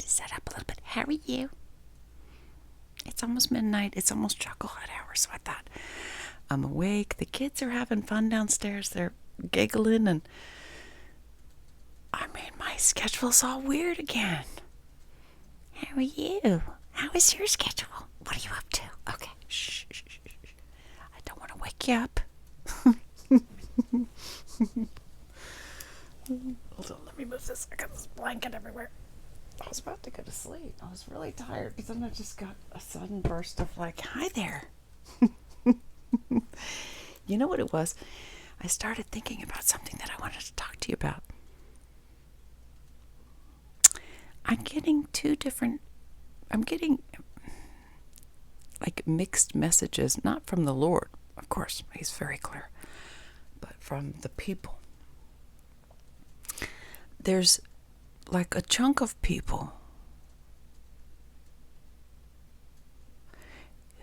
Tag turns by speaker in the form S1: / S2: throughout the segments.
S1: set up a little bit. How are you? It's almost midnight. It's almost chocolate hour, so I thought, I'm awake. The kids are having fun downstairs. They're giggling, and my schedule's all weird again. How are you? How is your schedule? What are you up to? Okay, shh. I don't want to wake you up. Hold on, let me move this. I got this blanket everywhere. I was about to go to sleep. I was really tired, but then I just got a sudden burst of hi there. You know what it was? I started thinking about something that I wanted to talk to you about. I'm getting mixed messages, not from the Lord, of course, he's very clear, but from the people. There's a chunk of people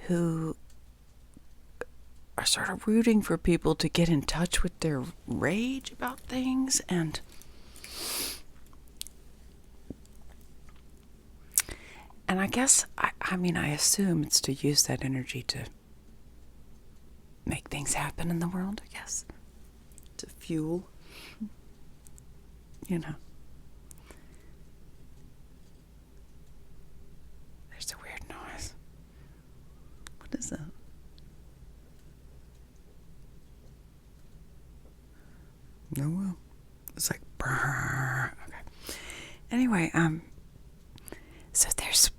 S1: who are sort of rooting for people to get in touch with their rage about things, and I guess, I assume it's to use that energy to make things happen in the world, I guess. To fuel, There's a weird noise. What is that? No, well, it's like brrr. Okay. Anyway, so there's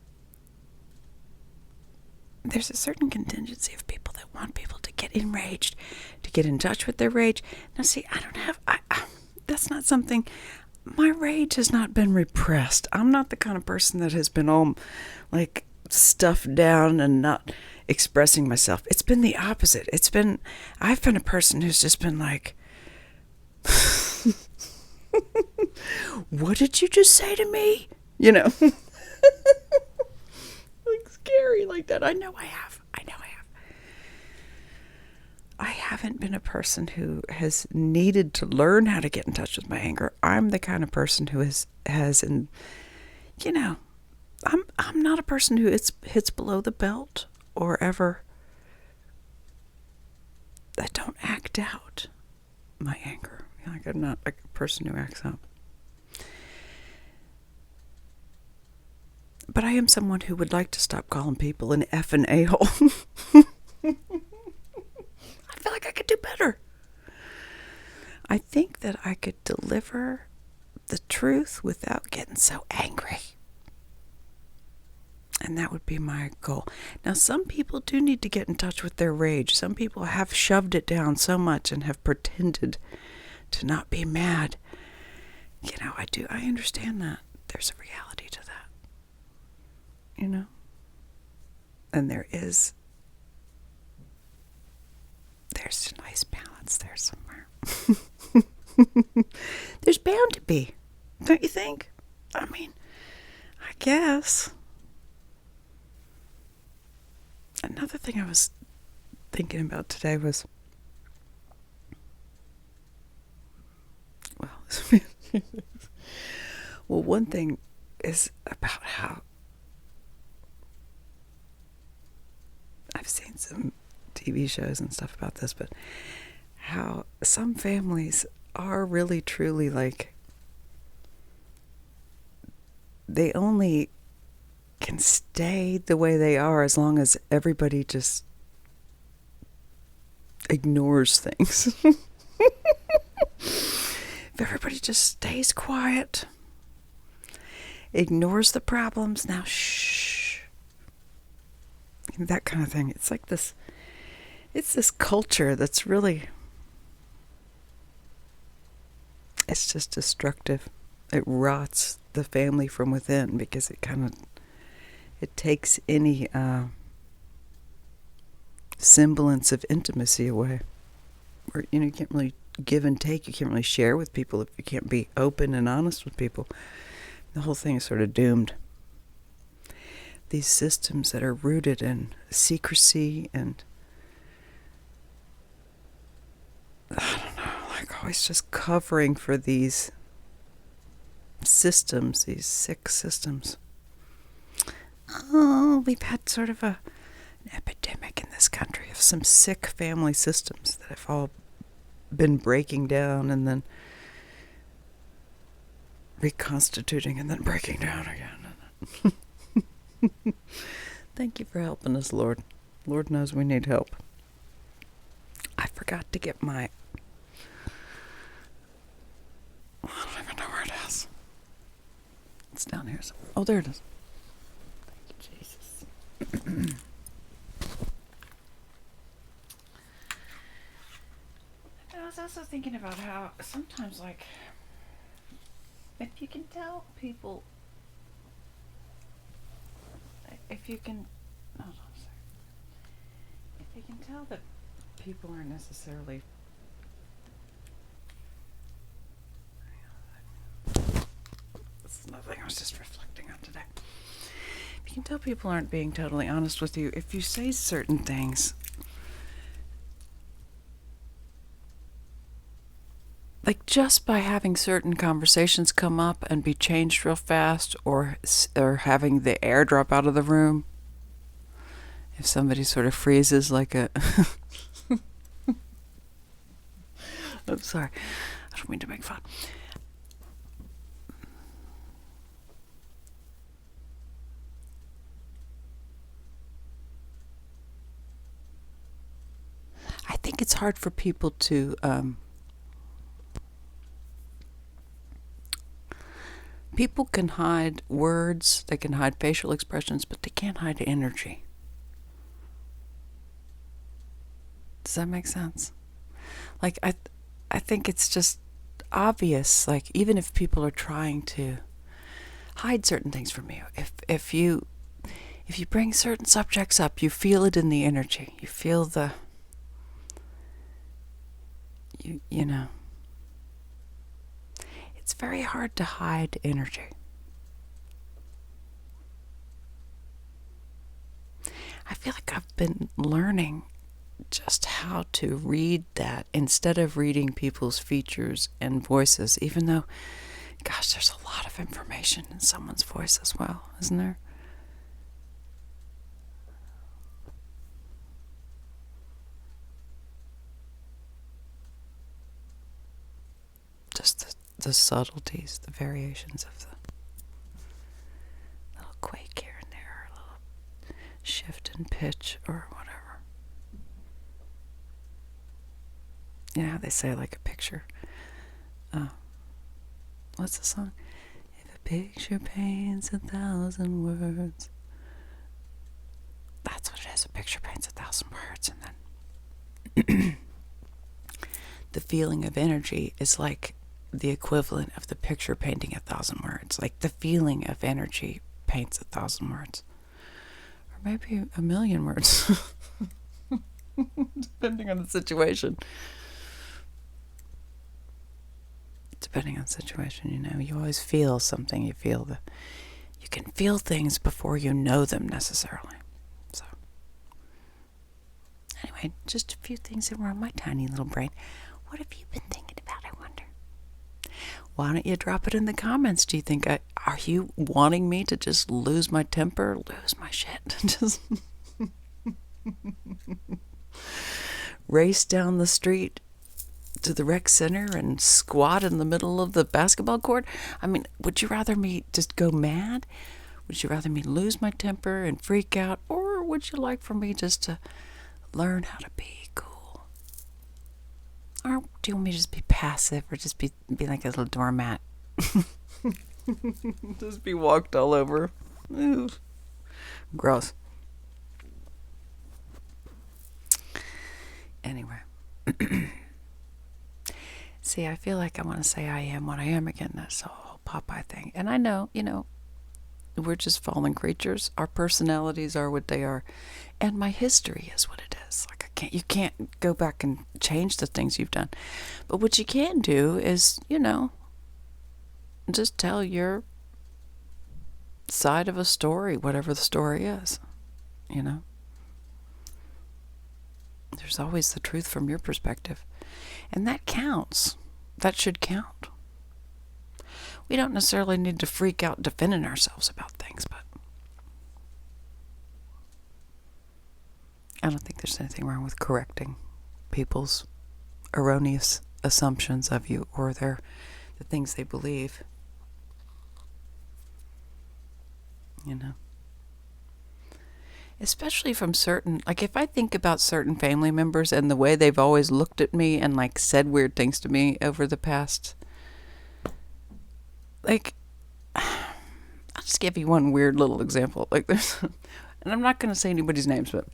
S1: a certain contingency of people that want people to get enraged, to get in touch with their rage. Now, see, that's not something. My rage has not been repressed. I'm not the kind of person that has been all stuffed down and not expressing myself. It's been the opposite. I've been a person who's just been what did you just say to me? Scary like that. I know I have. I haven't been a person who has needed to learn how to get in touch with my anger. I'm the kind of person who I'm not a person who hits below the belt or ever. I don't act out my anger. I'm not a person who acts out. But I am someone who would like to stop calling people an F and a-hole. I feel like I could do better. I think that I could deliver the truth without getting so angry. And that would be my goal. Now, some people do need to get in touch with their rage. Some people have shoved it down so much and have pretended to not be mad. I understand that. There's a reality to that. And there's a nice balance there somewhere. There's bound to be, don't you think? I guess. Another thing I was thinking about today was, one thing is about how I've seen some TV shows and stuff about this, but how some families are really truly they only can stay the way they are as long as everybody just ignores things. If everybody just stays quiet, ignores the problems, now shh, that kind of thing. It's this culture that's really, it's just destructive. It rots the family from within because it takes any semblance of intimacy away. Or, you can't really give and take. You can't really share with people if you can't be open and honest with people. The whole thing is sort of doomed. These systems that are rooted in secrecy and, I don't know, always just covering for these systems, these sick systems. we've had sort of an epidemic in this country of some sick family systems that have all been breaking down and then reconstituting and then breaking down again. Thank you for helping us, Lord. Lord knows we need help. I forgot to get my... I don't even know where it is. It's down here. Oh, there it is. Thank you, Jesus. I was also thinking about how sometimes, like, if you can tell people... If you can... Hold on a second. If you can tell that people aren't necessarily... This is nothing I was just reflecting on today. If you can tell people aren't being totally honest with you, if you say certain things, like just by having certain conversations come up and be changed real fast, or having the air drop out of the room, if somebody sort of freezes like a... I'm sorry. I don't mean to make fun. I think it's hard for people to... people can hide words, they can hide facial expressions, but they can't hide energy. Does that make sense? Like, I think it's just obvious, like, even if people are trying to hide certain things from you, if you bring certain subjects up, you feel it in the energy. You feel the... You know... It's very hard to hide energy. I feel like I've been learning just how to read that instead of reading people's features and voices, even though, gosh, there's a lot of information in someone's voice as well, isn't there? Just the subtleties, the variations of the little quake here and there, a little shift in pitch or whatever. You know how they say, like, a picture. What's the song? If a picture paints 1,000 words. That's what it is. A picture paints 1,000 words. And then the feeling of energy is like the equivalent of the picture painting 1,000 words. Like, the feeling of energy paints 1,000 words. Or maybe 1,000,000 words. Depending on the situation. Depending on the situation, you know, you always feel something. You can feel things before you know them necessarily. So, anyway, just a few things that were on my tiny little brain. What have you been thinking about, I wonder? Why don't you drop it in the comments? Do you think are you wanting me to just lose my temper, lose my shit, just race down the street to the rec center and squat in the middle of the basketball court? I mean, would you rather me just go mad? Would you rather me lose my temper and freak out? Or would you like for me just to learn how to be cool? Or do you want me to just be passive, or just be like a little doormat? Just be walked all over. Ooh. Gross. Anyway. See, I feel like I want to say I am what I am again. That's the whole Popeye thing. And I know, you know, we're just fallen creatures. Our personalities are what they are. And my history is what it is. Like, you can't go back and change the things you've done. But what you can do is, you know, just tell your side of a story, whatever the story is, you know. There's always the truth from your perspective. And that counts. That should count. We don't necessarily need to freak out defending ourselves about things, but I don't think there's anything wrong with correcting people's erroneous assumptions of you or the things they believe. You know. Especially from certain, like if I think about certain family members and the way they've always looked at me and like said weird things to me over the past, like, I'll just give you one weird little example. Like there's, and I'm not going to say anybody's names, but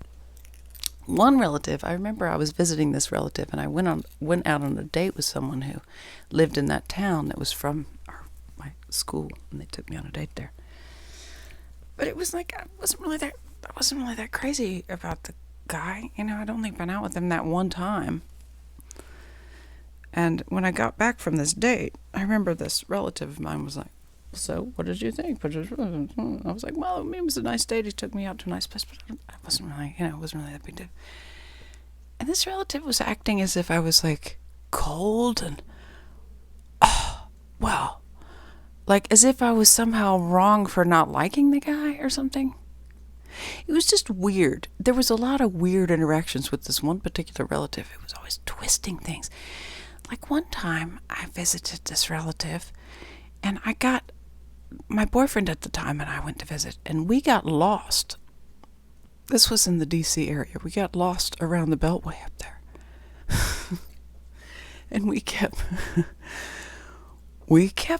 S1: one relative, I remember I was visiting this relative and I went out on a date with someone who lived in that town that was from my school, and they took me on a date there. But it was like I wasn't really that crazy about the guy. You know, I'd only been out with him that one time. And when I got back from this date, I remember this relative of mine was like, "So, what did you think?" I was like, "Well, it was a nice date. He took me out to a nice place, but I wasn't really, it wasn't really that big deal." And this relative was acting as if I was like cold and, like as if I was somehow wrong for not liking the guy or something. It was just weird. There was a lot of weird interactions with this one particular relative who was always twisting things. Like one time I visited this relative and I got my boyfriend at the time and I went to visit and we got lost. This was in the DC area. We got lost around the Beltway up there. And we kept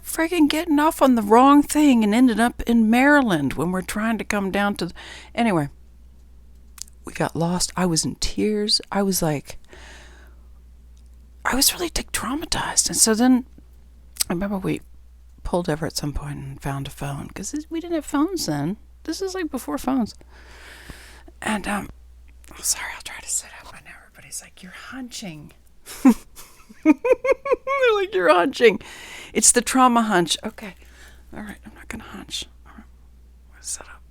S1: freaking getting off on the wrong thing and ended up in Maryland when we're trying to come down to... Anyway, we got lost. I was in tears. I was really traumatized. And so then I remember we pulled over at some point and found a phone because we didn't have phones then. This is like before phones. And, sorry, I'll try to sit up. I know everybody's like, "You're hunching." They're like, "You're hunching." It's the trauma hunch. Okay. All right. I'm not going to hunch. All right. I'm going to sit up.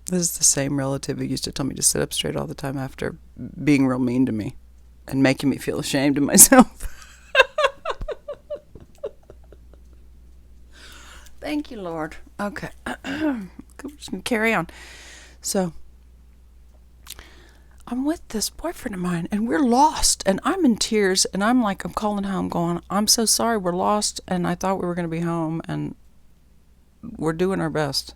S1: This is the same relative who used to tell me to sit up straight all the time after being real mean to me and making me feel ashamed of myself. Thank you, Lord. Okay. We're just going to carry on. So I'm with this boyfriend of mine and we're lost and I'm in tears and I'm calling home going, "I'm so sorry, we're lost and I thought we were going to be home and we're doing our best."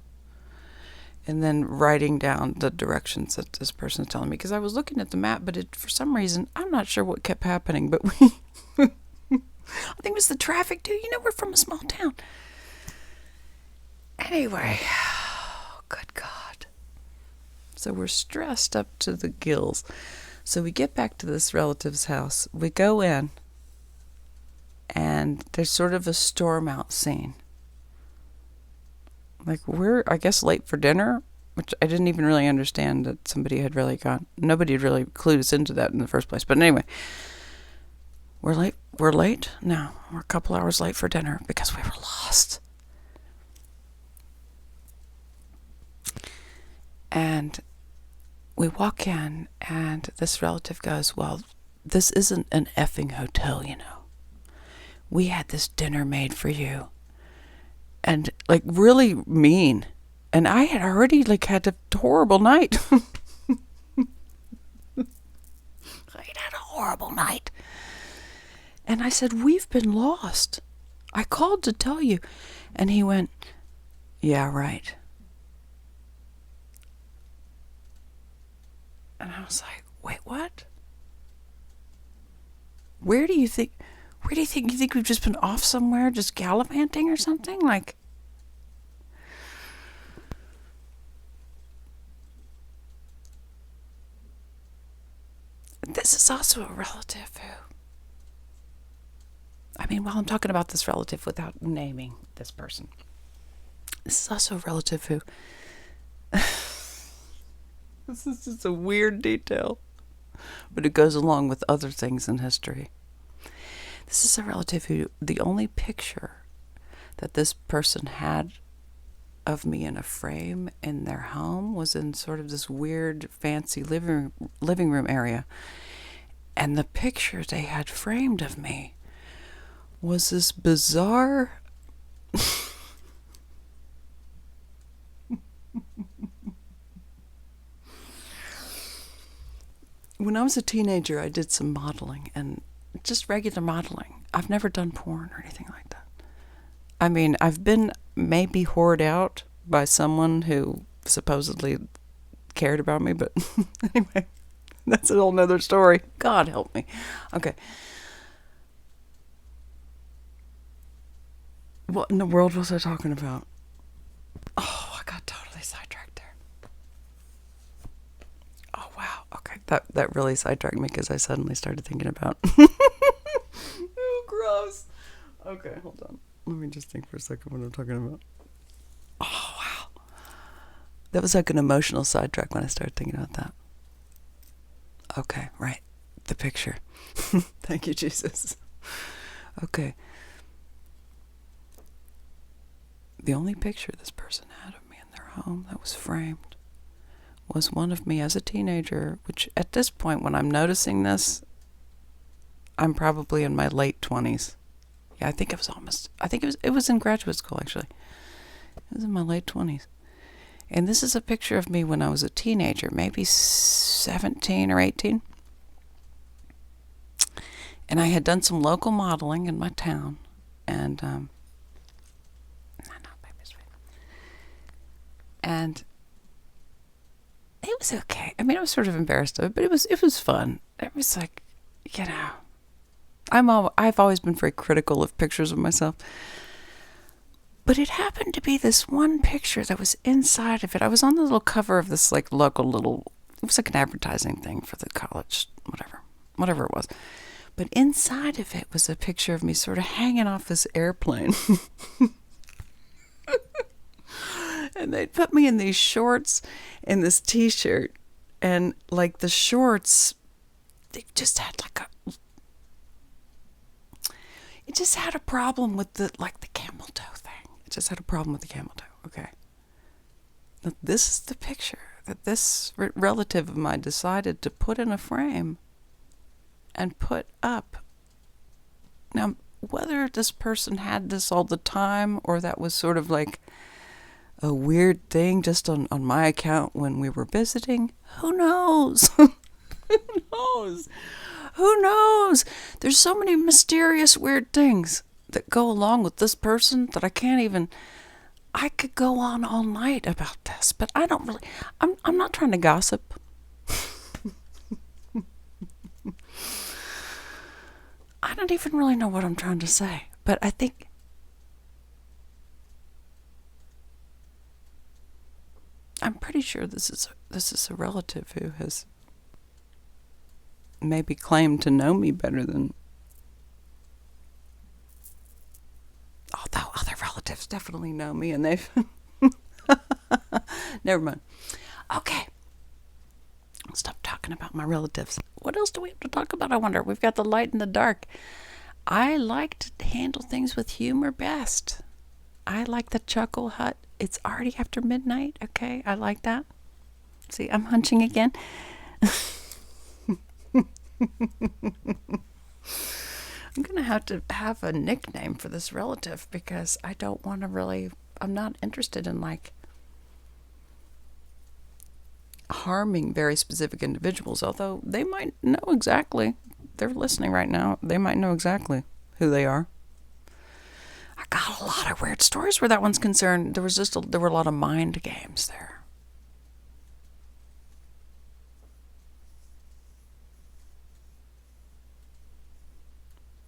S1: And then writing down the directions that this person is telling me because I was looking at the map, but for some reason, I'm not sure what kept happening, but I think it was the traffic too. You know, we're from a small town. Anyway, good God. So we're stressed up to the gills. So we get back to this relative's house. We go in, and there's sort of a storm out scene. Like we're, I guess, late for dinner, which I didn't even really understand that somebody had really gone. Nobody had really clued us into that in the first place. But anyway, we're late. We're late? No, we're a couple hours late for dinner because we were lost. And we walk in, and this relative goes, "Well, this isn't an effing hotel, you know. We had this dinner made for you." And, like, really mean. And I had already, had a horrible night. I had a horrible night. And I said, "We've been lost. I called to tell you." And he went, "Yeah, right." And I was like, "Wait, what? Where do you think you think we've just been off somewhere, just gallivanting or something?" Like, this is also a relative who, while I'm talking about this relative without naming this person, this is also a relative who, this is just a weird detail, but it goes along with other things in history. This is a relative who, the only picture that this person had of me in a frame in their home was in sort of this weird, fancy living room area. And the picture they had framed of me was this bizarre... when I was a teenager, I did some modeling, and just regular modeling. I've never done porn or anything like that. I mean, I've been maybe whored out by someone who supposedly cared about me, but anyway, that's a whole nother story. God help me. Okay. What in the world was I talking about? Oh, I got totally sidetracked there. Oh, wow. Okay. That really sidetracked me because I suddenly started thinking about... Oh, gross. Okay, hold on. Let me just think for a second what I'm talking about. Oh, wow. That was like an emotional sidetrack when I started thinking about that. Okay, right. The picture. Thank you, Jesus. Okay. The only picture this person had of me in their home that was framed was one of me as a teenager, which at this point, when I'm noticing this, I'm probably in my late 20s. Yeah, I think it was in graduate school, actually. It was in my late 20s. And this is a picture of me when I was a teenager, maybe 17 or 18. And I had done some local modeling in my town. And, and it was okay. I mean, I was sort of embarrassed of it, but it was fun. It was like, you know, I've always been very critical of pictures of myself. But it happened to be this one picture that was inside of it. I was on the little cover of this like local little, it was like an advertising thing for the college, whatever it was. But inside of it was a picture of me sort of hanging off this airplane. And they'd put me in these shorts and this t-shirt. And like the shorts, they just had like it just had a problem with the camel toe thing. It just had a problem with the camel toe. Okay. Now, this is the picture that this relative of mine decided to put in a frame and put up. Now, whether this person had this all the time or that was sort of like a weird thing just on my account when we were visiting, who knows? Who knows? Who knows? There's so many mysterious, weird things that go along with this person that I could go on all night about this, but I don't really, I'm not trying to gossip. I don't even really know what I'm trying to say, but I think I'm pretty sure this is a relative who has maybe claimed to know me better than, although other relatives definitely know me and they've never mind. Okay, I'll stop talking about my relatives. What else do we have to talk about? I wonder. We've got the light and the dark. I like to handle things with humor best. I like the chuckle hut. It's already after midnight. Okay, I like that. See, I'm hunching again. I'm going to have a nickname for this relative because I don't want to really, I'm not interested in like harming very specific individuals, although they might know exactly, they're listening right now, they might know exactly who they are. I got a lot of weird stories where that one's concerned. There were a lot of mind games there.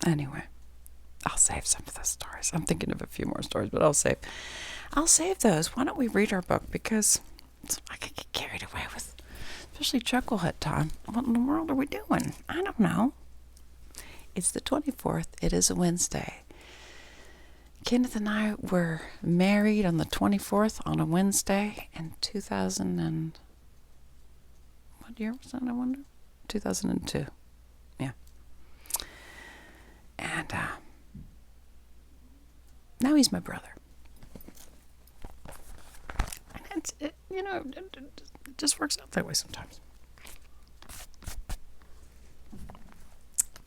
S1: Anyway, I'll save some of those stories. I'm thinking of a few more stories, but I'll save those. Why don't we read our book? Because I could get carried away with, especially Chuckle Hut time. What in the world are we doing? I don't know. It's the 24th. It is a Wednesday. Kenneth and I were married on the 24th on a Wednesday in 2000 and... What year was that, I wonder? 2002. Yeah. And now he's my brother. And it just works out that way sometimes.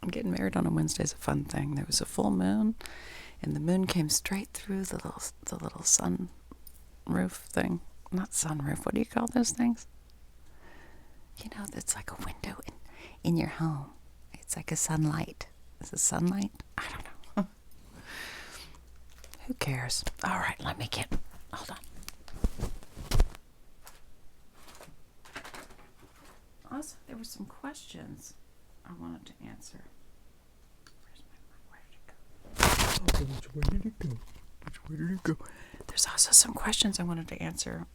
S1: Getting married on a Wednesday is a fun thing. There was a full moon, and the moon came straight through the little sun roof thing. Not sunroof. What do you call those things? You know, that's like a window in your home. It's like a sunlight. Is it sunlight? I don't know. Who cares? All right, hold on. Also, there were some questions I wanted to answer. Where did it go? Where did it go? There's also some questions I wanted to answer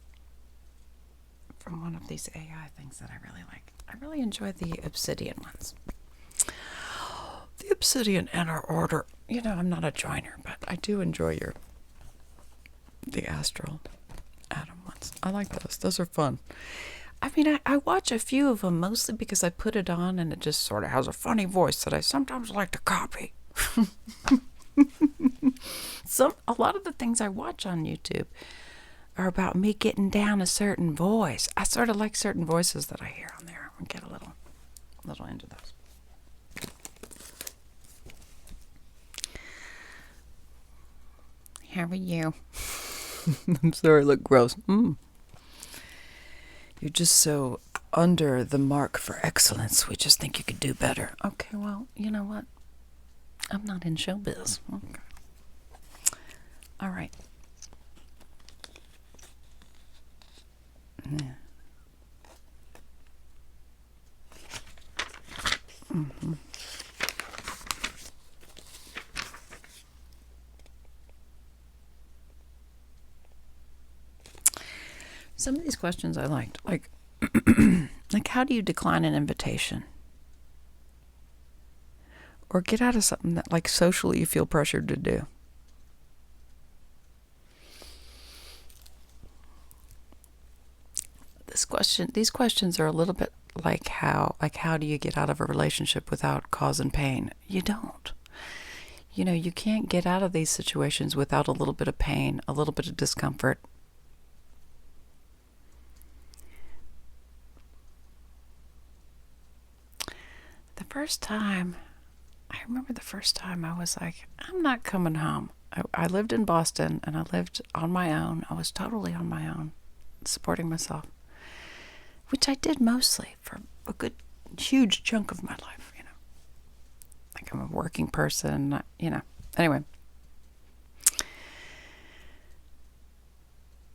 S1: from one of these AI things that I really like. I really enjoy the obsidian ones. The obsidian inner order. You know, I'm not a joiner, but I do enjoy the astral atom ones. I like those. Those are fun. I mean, I watch a few of them mostly because I put it on and it just sort of has a funny voice that I sometimes like to copy. A lot of the things I watch on YouTube are about me getting down a certain voice. I sort of like certain voices that I hear on there. I'll get a little into those. How are you? I'm sorry, I look gross. You're just so under the mark for excellence. We just think you could do better. Okay, well, you know what? I'm not in showbiz. Okay. All right. Yeah. Mm-hmm. Some of these questions I liked, like how do you decline an invitation? Or get out of something that, like, socially you feel pressured to do. These questions are a little bit like how do you get out of a relationship without causing pain? You don't. You know, you can't get out of these situations without a little bit of pain, a little bit of discomfort. I remember the first time I was like, I'm not coming home. I lived in Boston and I lived on my own. I was totally on my own, supporting myself, which I did mostly for a good, huge chunk of my life, you know. Like, I'm a working person, you know. Anyway.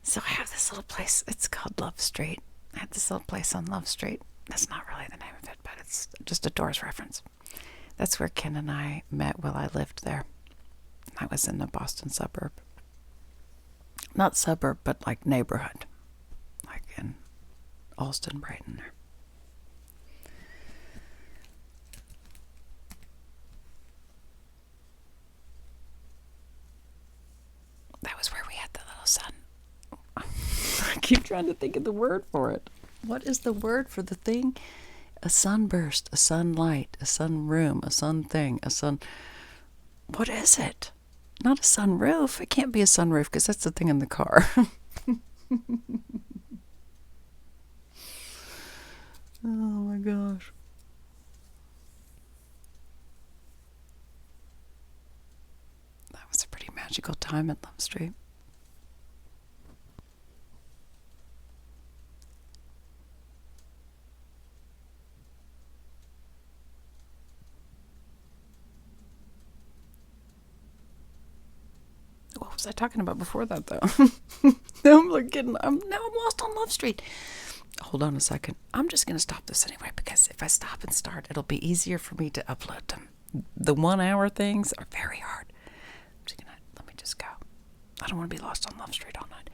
S1: So I have this little place. It's called Love Street. I had this little place on Love Street. That's not really the name of it, but it's just a Doors reference. That's where Ken and I met while I lived there. I was in the Boston suburb. Not suburb, but like neighborhood. Like in Alston, Brighton there. That was where we had the little sun. I keep trying to think of the word for it. What is the word for the thing? A sunburst, a sunlight, a sunroom, a sun thing, a sun... What is it? Not a sunroof. It can't be a sunroof because that's the thing in the car. Oh my gosh. That was a pretty magical time at Love Street. What was I talking about before that, though? Now I'm lost on Love Street. Hold on a second. I'm just going to stop this anyway, because if I stop and start, it'll be easier for me to upload them. The 1 hour things are very hard. Let me just go. I don't want to be lost on Love Street all night.